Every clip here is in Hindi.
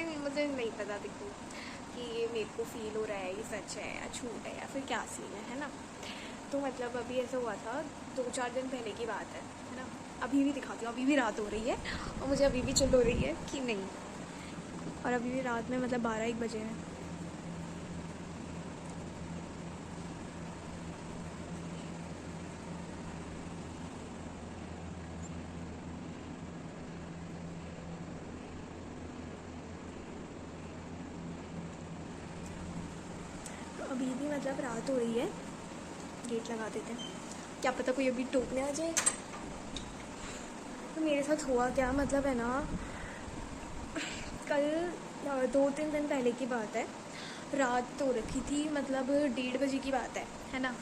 मुझे मुझे नहीं पता देखो कि ये मेरे को फील हो रहा है, ये सच है या झूठ है या फिर क्या सीन है ना। तो मतलब अभी ऐसा हुआ था, 2-4 दिन पहले की बात है ना। अभी भी दिखाती हूँ, अभी भी रात हो रही है और मुझे अभी भी चिल हो रही है कि नहीं। और अभी भी रात में मतलब 12-1 बजे हैं। तो अभी भी मतलब रात हो रही है, गेट लगा देते हैं, क्या पता कोई अभी टोकने आ जाए। तो मेरे साथ हुआ क्या मतलब है ना, कल 2-3 दिन पहले की बात है। रात हो रखी थी, मतलब 1:30 बजे की बात है ना।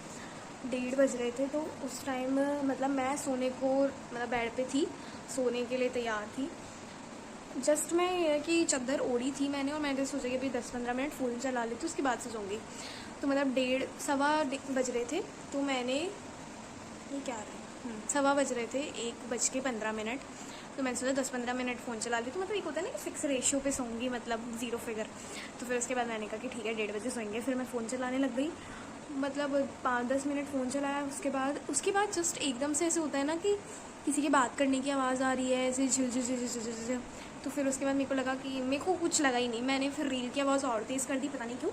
1:30 बज रहे थे तो उस टाइम मतलब मैं सोने को मतलब बेड पे थी, सोने के लिए तैयार थी। जस्ट मैं ये कि चादर ओढ़ी थी मैंने और मैंने सोचा कि अभी 10-15 मिनट फ़ोन चला लेती, उसके बाद से सोऊंगी। तो मतलब 1:30 बज रहे थे तो मैंने, ये क्या रहा है, 1:15 बज रहे थे, 1:15। तो मैंने सोचा 10-15 मिनट फ़ोन चला ली, तो मतलब एक होता है ना कि फिक्स रेशियो पे सोऊंगी, मतलब 0 फिगर। तो फिर उसके बाद मैंने कहा कि ठीक है 1:30 बजे सोएंगे। फिर मैं फ़ोन चलाने लग गई, मतलब 5-10 मिनट फ़ोन चलाया। उसके बाद जस्ट एकदम से ऐसे होता है ना कि किसी की बात करने की आवाज़ आ रही है, ऐसे झिल झिल झिल झिल झिल झिल। तो फिर उसके बाद मेरे को लगा कि मेरे को कुछ लगा ही नहीं, मैंने फिर रील की आवाज़ और तेज़ कर दी, पता नहीं क्यों।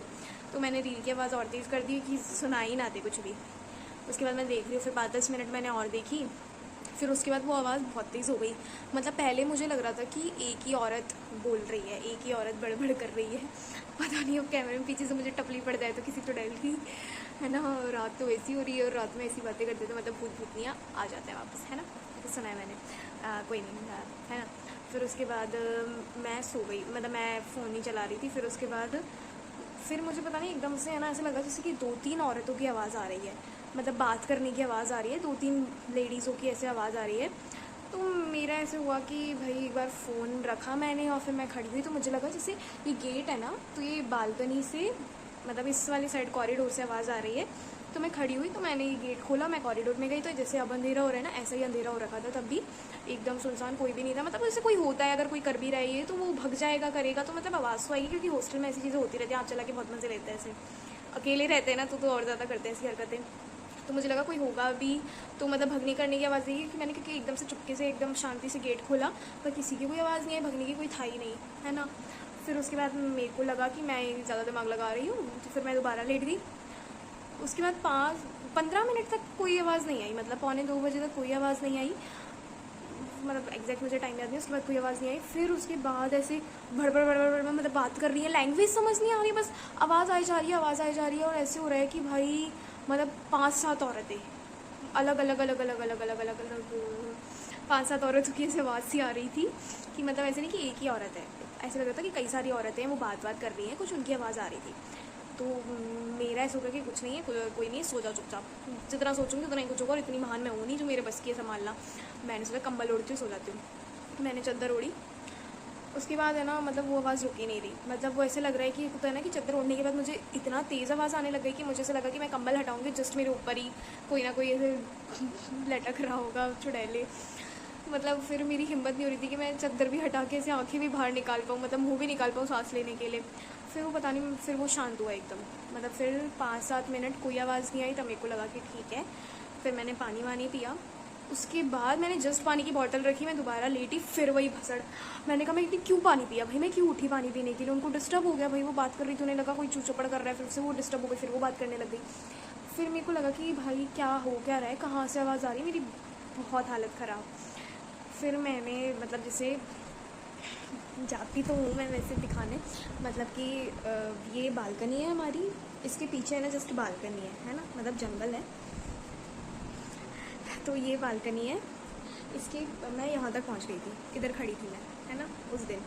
तो मैंने रील की आवाज़ और तेज़ कर दी कि सुनाई ना दे कुछ भी। उसके बाद मैं देख रही हूँ, फिर 5-10 मिनट मैंने और देखी। फिर उसके बाद वो आवाज़ बहुत तेज़ हो गई। मतलब पहले मुझे लग रहा था कि एक ही औरत बोल रही है, एक ही औरत बड़बड़ कर रही है। पता नहीं अब कैमरे में पीछे से मुझे टपली पड़ जाए तो किसी तो डर की है ना। रात तो ऐसी हो रही है और रात में ऐसी बातें करते तो मतलब भूत भूतनियाँ आ जाते हैं वापस, है ना। तो सुना है मैंने, कोई नहीं है ना। फिर उसके बाद मैं सो गई, मतलब मैं फ़ोन नहीं चला रही थी। फिर उसके बाद फिर मुझे पता नहीं एकदम से है ना ऐसा लगा जैसे कि 2-3 औरतों की आवाज़ आ रही है, मतलब बात करने की आवाज़ आ रही है, 2-3 लेडीज़ों की ऐसे आवाज़ आ रही है। तो मेरा ऐसे हुआ कि भाई एक बार फ़ोन रखा मैंने और फिर मैं खड़ी हुई, तो मुझे लगा जैसे ये गेट है ना, तो ये बालकनी से मतलब इस वाली साइड कॉरिडोर से आवाज़ आ रही है। तो मैं खड़ी हुई, तो मैंने ये गेट खोला, मैं कॉरिडोर में गई, तो जैसे अब अंधेरा हो रहा है ना, ऐसा ही अंधेरा हो रखा था तब भी। एकदम सुनसान, कोई भी नहीं था। मतलब जैसे कोई होता है, अगर कोई कर भी रहा है ये तो वो भग जाएगा, करेगा तो मतलब आवाज़ तो आएगी, क्योंकि हॉस्टल में ऐसी चीज़ें होती रहती हैं। आप चला के बहुत मज़े लेते हैं ऐसे, अकेले रहते हैं ना तो और ज़्यादा करते हैं ऐसी हरकतें। तो मुझे लगा कोई होगा भी, तो मतलब भगने करने की आवाज़ आई कि मैंने, क्योंकि एकदम से चुपके से एकदम शांति से गेट खोला, पर किसी की कोई आवाज़ नहीं है, भगने की कोई था ही नहीं, है ना। फिर उसके बाद मेरे को लगा कि मैं ज़्यादा दिमाग लगा रही हूँ, तो फिर मैं दोबारा लेट गई। उसके बाद 5-15 मिनट तक कोई आवाज़ नहीं आई, मतलब 1:45 बजे तक कोई आवाज़ नहीं आई, मतलब एग्जैक्ट मुझे टाइम याद नहीं। उसके बाद कोई आवाज़ नहीं आई। फिर उसके बाद ऐसे भड़बड़ भड़बड़ भड़बड़ मतलब बात कर रही है, लैंग्वेज समझ नहीं आ रही, बस आवाज़ आई जा रही है, आवाज़ आई जा रही है। और ऐसे हो रहा है कि भाई मतलब 5-7 औरतें अलग अलग अलग अलग अलग अलग अलग अलग 5-7 औरतों की ऐसे आवाज़ सी आ रही थी कि मतलब ऐसे नहीं कि एक ही औरत है, ऐसे लग रहा था कि कई सारी औरतें हैं, वो बात कर रही हैं, कुछ उनकी आवाज़ आ रही थी। तो मेरा ऐसा होगा कि कुछ नहीं है, कोई नहीं है, सो जाओ चुपचाप। जितना सोचूंगी उतना ही कुछ होगा, और इतनी महान मैं हूँ नहीं जो मेरे बस की है संभालना। मैंने सोचा कंबल ओढ़ती हूँ, सो जाती हूँ। मैंने चादर ओढ़ी। उसके बाद है ना, मतलब वो आवाज़ रुकी नहीं रही। मतलब वो ऐसे लग रहा है कि होता है ना कि चादर ओढ़ने के बाद मुझे इतना तेज़ आवाज़ आने लग गई कि मुझे ऐसा लगा कि मैं कंबल हटाऊंगी, जस्ट मेरे ऊपर ही कोई ना कोई ऐसे लटक रहा होगा चुड़ैले। मतलब फिर मेरी हिम्मत नहीं हो रही थी कि मैं चादर भी हटा के ऐसे आंखें भी बाहर निकाल पाऊँ, मतलब मुंह भी निकाल पाऊँ सांस लेने के लिए। फिर वो पता नहीं, फिर वो शांत हुआ एकदम। मतलब फिर 5-7 मिनट कोई आवाज़ नहीं आई, तब मेरे को लगा कि ठीक है। फिर मैंने पानी वानी पिया। उसके बाद मैंने जस्ट पानी की बोतल रखी, मैं दोबारा लेटी, फिर वही भसड़। मैंने कहा मैं इतनी क्यों पानी पिया भाई, मैं क्यों उठी पानी पीने के लिए। उनको डिस्टर्ब हो गया भाई, वो बात कर रही थी, उन्हें लगा कोई चूचपड़ कर रहा है, फिर से वो डिस्टर्ब हो गई, फिर वो बात करने लग गई। फिर मेरे को लगा कि भाई क्या हो क्या रहा है, कहाँ से आवाज़ आ रही है, मेरी बहुत हालत ख़राब। फिर मैंने मतलब जैसे जाती तो हूँ मैं वैसे दिखाने, मतलब कि ये बालकनी है हमारी, इसके पीछे है ना जस्ट बालकनी है ना, मतलब जंगल है। तो ये बालकनी है इसकी, मैं यहाँ तक पहुँच गई थी, इधर खड़ी थी मैं, है ना, उस दिन।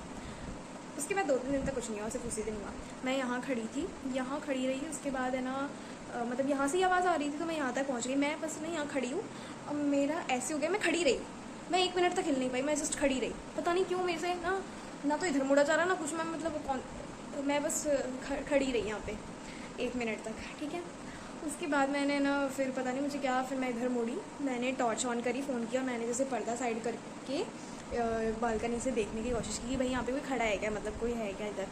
उसके बाद 2-3 दिन तक कुछ नहीं हुआ, सिर्फ उसी दिन हुआ। मैं यहाँ खड़ी थी, यहाँ खड़ी रही। उसके बाद है ना मतलब यहाँ से ही आवाज़ आ रही थी तो मैं यहाँ तक पहुँच गई। मैं बस ना यहाँ खड़ी हूँ, अब मेरा ऐसे हो गया, मैं खड़ी रही, मैं 1 मिनट तक हिल नहीं पाई, मैं जस्ट खड़ी रही। पता नहीं क्यों मेरे से ना तो इधर मुड़ा जा रहा ना कुछ, मैं मतलब मैं बस खड़ी रही यहाँ पे 1 मिनट तक, ठीक है। उसके बाद मैंने ना फिर पता नहीं मुझे क्या, फिर मैं इधर मुड़ी, मैंने टॉर्च ऑन करी, फ़ोन किया, मैंने जैसे पर्दा साइड करके बालकनी से देखने की कोशिश की कि भाई यहाँ पे कोई खड़ा है क्या, मतलब कोई है क्या इधर।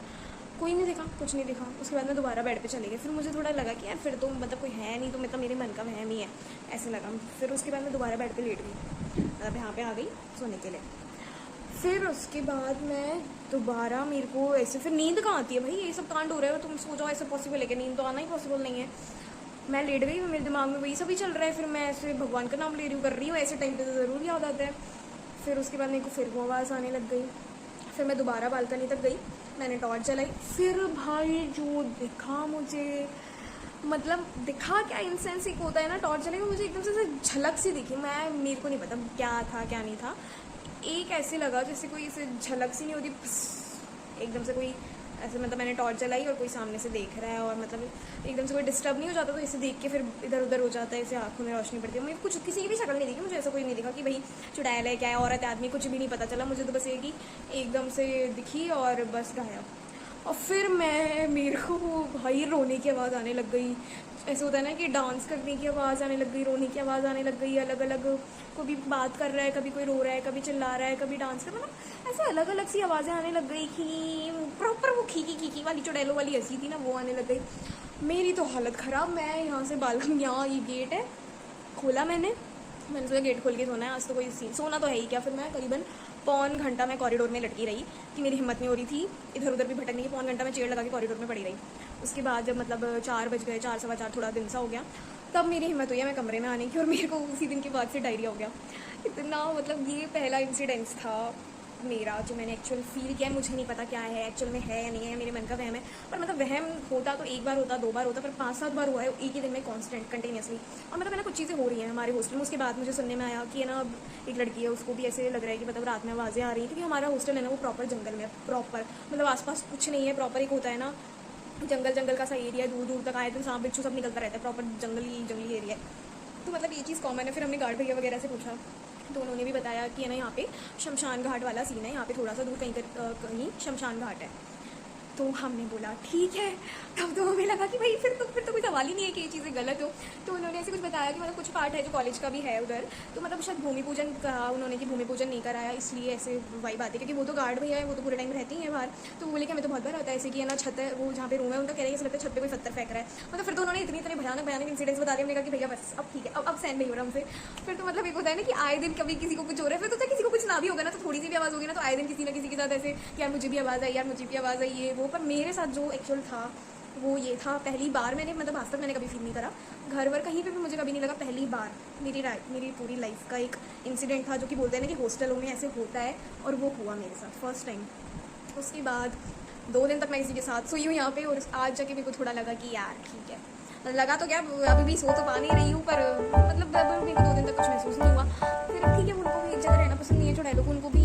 कोई नहीं दिखा, कुछ नहीं दिखा। उसके बाद मैं दोबारा बेड पे चली गई। फिर मुझे थोड़ा लगा कि यार फिर तो मतलब कोई है नहीं, तो मतलब मेरे मन का वहम ही है, ऐसे लगा। फिर उसके बाद मैं दोबारा बेड पे लेट गई, मतलब यहाँ पे आ गई सोने के लिए। फिर उसके बाद मैं दोबारा, मेरे को ऐसे फिर नींद कहाँ आती है भाई, ये सब कांड हो रहा है और तुम सो जाओ, ऐसा पॉसिबल है कि नींद तो आना ही पॉसिबल नहीं है। मैं लेट गई, मेरे दिमाग में वही सभी चल रहा है। फिर मैं ऐसे भगवान का नाम ले रही हूँ, कर रही हूँ, ऐसे टाइम पे तो ज़रूर याद आता है। फिर उसके बाद मेरे को फिर वो आवाज़ आने लग गई। फिर मैं दोबारा बालकनी तक गई, मैंने टॉर्च जलाई। फिर भाई जो दिखा मुझे, मतलब दिखा क्या, इंसेंस एक होता है ना, टॉर्च जलाई मुझे एकदम से झलक सी दिखी। मेरे को नहीं पता क्या था क्या नहीं था, एक ऐसे लगा जैसे कोई ऐसे झलक सी नहीं होती, एकदम से कोई ऐसे, मतलब मैंने टॉर्च जलाई और कोई सामने से देख रहा है, और मतलब एकदम से कोई डिस्टर्ब नहीं हो जाता, तो इसे देख के फिर इधर उधर हो जाता है, ऐसे आंखों में रोशनी पड़ती है। मुझे कुछ किसी की भी शक्ल नहीं दिखी, मुझे ऐसा कोई नहीं दिखा कि भाई चुड़ैल है क्या है, औरत आदमी, कुछ भी नहीं पता चला मुझे। तो बस एक ही एकदम से दिखी और बस गायब। और फिर मेरे को भाई रोने की आवाज़ आने लग गई। ऐसे होता है ना कि डांस करने की आवाज़ आने लग गई, रोने की आवाज़ आने लग गई, अलग अलग, कभी बात कर रहा है, कभी कोई रो रहा है, कभी चिल्ला रहा है, कभी डांस कर, मतलब ऐसे अलग अलग सी आवाज़ें आने लग गई कि प्रॉपर वो खीकी खीकी वाली चुड़ैलों वाली हंसी थी ना, वो आने लग गई। मेरी तो हालत ख़राब। मैं यहाँ से बालकनी, यहाँ ये गेट है, खोला मैंने सोचा गेट खोल के सोना है आज, तो कोई सीन, सोना तो है ही क्या। फिर मैं करीबन पौन घंटा मैं कॉरिडोर में लटकी रही कि मेरी हिम्मत नहीं हो रही थी इधर उधर भी भटकने की। पौन घंटा मैं चेयर लगा के कॉरिडोर में पड़ी रही। उसके बाद जब मतलब 4 बज गए, 4 सवा 4, थोड़ा दिन सा हो गया, तब मेरी हिम्मत हुई है मैं कमरे में आने की, और मेरे को उसी दिन के बाद से डायरिया हो गया। इतना मतलब ये पहला इंसिडेंस था मेरा जो मैंने एक्चुअल फील किया है। मुझे नहीं पता क्या है एक्चुअल में, है या नहीं है, मेरे मन का वहम है। पर मतलब वहम होता तो एक बार होता, 2 बार होता, पर 5-7 बार हुआ है एक ही दिन में, कॉन्स्टेंट, कंटिन्यूसली। और मतलब है ना कुछ चीज़ें हो रही हैं हमारे हॉस्टल में। उसके बाद मुझे सुनने में आया कि है ना, अब एक लड़की है, उसको भी ऐसे लग रहा है कि मतलब रात में आवाज़ें आ रही हैं, क्योंकि हमारा हॉस्टल है ना वो प्रॉपर जंगल में, प्रॉपर मतलब आसपास कुछ नहीं है, प्रॉपर एक होता है ना जंगल का सा एरिया, दूर दूर तक आए तो सांप बिच्छू सब निकलता रहता है, प्रॉपर जंगली एरिया है। तो मतलब ये चीज़ कॉमन है। फिर हमने गार्ड भैया वगैरह से पूछा, तो उन्होंने भी बताया कि है ना यहाँ पे शमशान घाट वाला सीन है, यहाँ पे थोड़ा सा दूर कहीं शमशान घाट है। तो हमने बोला ठीक है। तब तो हमें लगा कि भाई फिर तो कोई सवाल ही नहीं है कि ये चीज़ें गलत हो। तो उन्होंने ऐसे कुछ बताया कि मतलब कुछ पार्ट है जो कॉलेज का भी है उधर, तो मतलब शायद भूमि पूजन कहा उन्होंने कि भूमि पूजन नहीं कराया, इसलिए ऐसे वाइब आती है, क्योंकि वो तो गार्ड भैया है, वो तो पूरे टाइम रहती हैं बाहर। तो वो बोले कि हमें तो बहुत बार आता है ऐसे कि है ना, छत है वो जहाँ पे रूम है उनका, कह रहे हैं ऐसा लगता है छत पे कोई पत्थर फेंक रहा है। मतलब फिर तो उन्होंने इतने भयानक इंसिडेंट्स बता दिए। हमने कहा कि भैया बस अब ठीक है, अब सहन नहीं हो रहा हमसे। फिर तो मतलब एक होता है ना कि आए दिन कभी किसी को कुछ हो रहा है, फिर तो किसी को कुछ ना भी होगा ना, तो थोड़ी सी भी आवाज़ होगी ना, तो आए दिन किसी ना किसी के साथ ऐसे यार मुझे भी आवाज़ आई, यार मुझे भी आवाज़ आई, ये वो। पर मेरे साथ जो एक्चुअल था वो ये था, पहली बार मैंने, मतलब आज तक मैंने कभी फील नहीं करा, घर वर कहीं पे भी मुझे कभी नहीं लगा, पहली बार मेरी पूरी लाइफ का एक इंसिडेंट था, जो कि बोलते हैं ना कि हॉस्टलों में ऐसे होता है, और वो हुआ मेरे साथ फर्स्ट टाइम। उसके बाद 2 दिन तक मैं किसी के साथ सोई हूँ यहाँ पे, और आज जाके मेरे को थोड़ा लगा कि यार ठीक है, लगा तो क्या, अभी भी सो तो पा नहीं रही हूँ, पर मतलब मेरे को 2 दिन तक कुछ महसूस नहीं हुआ। फिर ठीक है, उनको भी एक जगह रहना पसंद नहीं है, चुड़ैलों को, उनको भी